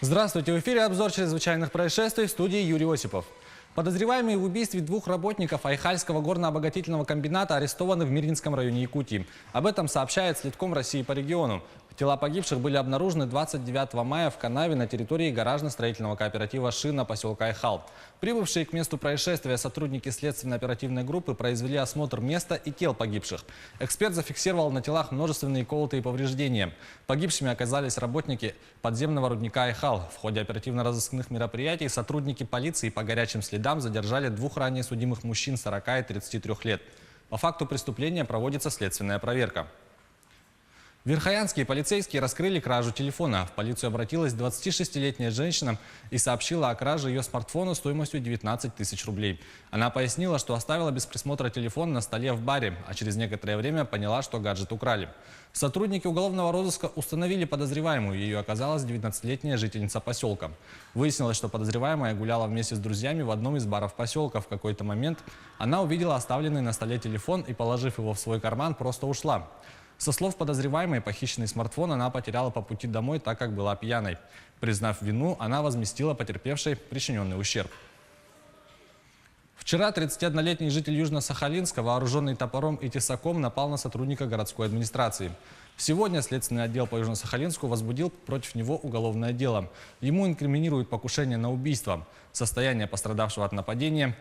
Здравствуйте! В эфире обзор чрезвычайных происшествий, в студии Юрий Осипов. Подозреваемые в убийстве двух работников Айхальского горно-обогатительного комбината арестованы в Мирнинском районе Якутии. Об этом сообщает Следком России по региону. Тела погибших были обнаружены 29 мая в канаве на территории гаражно-строительного кооператива «Шина» поселка Айхал. Прибывшие к месту происшествия сотрудники следственно-оперативной группы произвели осмотр места и тел погибших. Эксперт зафиксировал на телах множественные колотые повреждения. Погибшими оказались работники подземного рудника Айхал. В ходе оперативно-розыскных мероприятий сотрудники полиции по горячим следам задержали двух ранее судимых мужчин 40 и 33 лет. По факту преступления проводится следственная проверка. Верхоянские полицейские раскрыли кражу телефона. В полицию обратилась 26-летняя женщина и сообщила о краже ее смартфона стоимостью 19 тысяч рублей. Она пояснила, что оставила без присмотра телефон на столе в баре, а через некоторое время поняла, что гаджет украли. Сотрудники уголовного розыска установили подозреваемую. Ее оказалась 19-летняя жительница поселка. Выяснилось, что подозреваемая гуляла вместе с друзьями в одном из баров поселка. В какой-то момент она увидела оставленный на столе телефон и, положив его в свой карман, просто ушла. Со слов подозреваемой, похищенный смартфон она потеряла по пути домой, так как была пьяной. Признав вину, она возместила потерпевшей причиненный ущерб. Вчера 31-летний житель Южно-Сахалинска, вооруженный топором и тесаком, напал на сотрудника городской администрации. Сегодня Следственный отдел по Южно-Сахалинску возбудил против него уголовное дело. Ему инкриминируют покушение на убийство. Состояние пострадавшего от нападения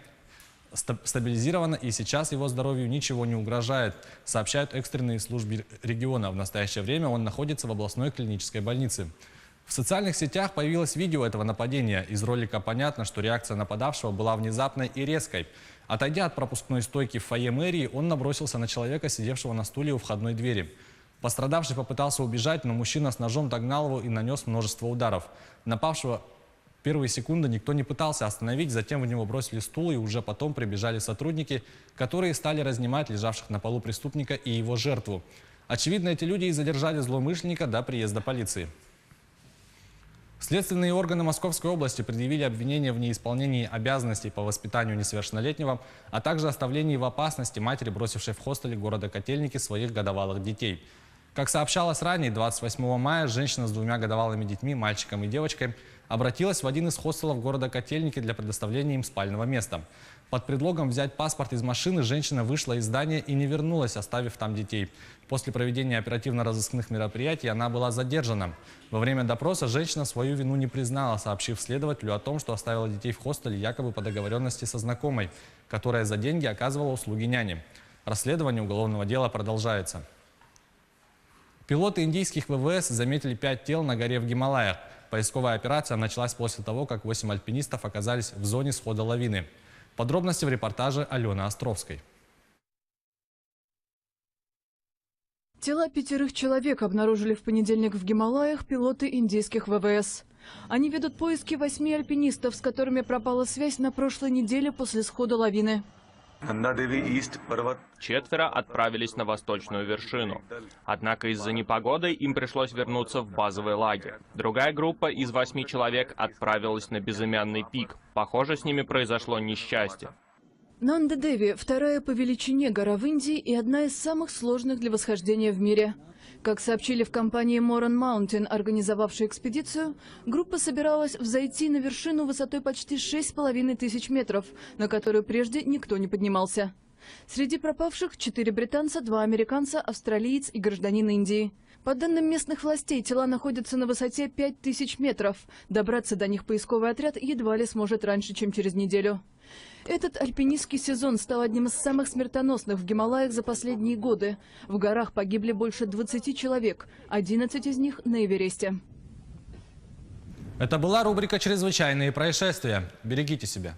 стабилизировано, и сейчас его здоровью ничего не угрожает, сообщают экстренные службы региона. В настоящее время он находится в областной клинической больнице. В социальных сетях появилось видео этого нападения. Из ролика понятно, что реакция нападавшего была внезапной и резкой. Отойдя от пропускной стойки в фойе мэрии, он набросился на человека, сидевшего на стуле у входной двери. Пострадавший попытался убежать, но мужчина с ножом догнал его и нанес множество ударов. Напавшего первые секунды никто не пытался остановить, затем в него бросили стул, и уже потом прибежали сотрудники, которые стали разнимать лежавших на полу преступника и его жертву. Очевидно, эти люди и задержали злоумышленника до приезда полиции. Следственные органы Московской области предъявили обвинение в неисполнении обязанностей по воспитанию несовершеннолетнего, а также оставлении в опасности матери, бросившей в хостеле города Котельники своих годовалых детей. Как сообщалось ранее, 28 мая женщина с двумя годовалыми детьми, мальчиком и девочкой, обратилась в один из хостелов города Котельники для предоставления им спального места. Под предлогом взять паспорт из машины женщина вышла из здания и не вернулась, оставив там детей. После проведения оперативно-розыскных мероприятий она была задержана. Во время допроса женщина свою вину не признала, сообщив следователю о том, что оставила детей в хостеле якобы по договоренности со знакомой, которая за деньги оказывала услуги няни. Расследование уголовного дела продолжается. Пилоты индийских ВВС заметили 5 тел на горе в Гималаях. Поисковая операция началась после того, как 8 альпинистов оказались в зоне схода лавины. Подробности в репортаже Алены Островской. Тела 5 человек обнаружили в понедельник в Гималаях пилоты индийских ВВС. Они ведут поиски 8 альпинистов, с которыми пропала связь на прошлой неделе после схода лавины. 4 отправились на восточную вершину. Однако из-за непогоды им пришлось вернуться в базовый лагерь. Другая группа из 8 человек отправилась на безымянный пик. Похоже, с ними произошло несчастье. Нанда-Деви – вторая по величине гора в Индии и одна из самых сложных для восхождения в мире. Как сообщили в компании Moran Mountain, организовавшей экспедицию, группа собиралась взойти на вершину высотой почти 6500 метров, на которую прежде никто не поднимался. Среди пропавших 4 британца, 2 американца, австралиец и гражданин Индии. По данным местных властей, тела находятся на высоте 5000 метров. Добраться до них поисковый отряд едва ли сможет раньше, чем через неделю. Этот альпинистский сезон стал одним из самых смертоносных в Гималаях за последние годы. В горах погибли больше 20 человек, 11 из них на Эвересте. Это была рубрика «Чрезвычайные происшествия». Берегите себя.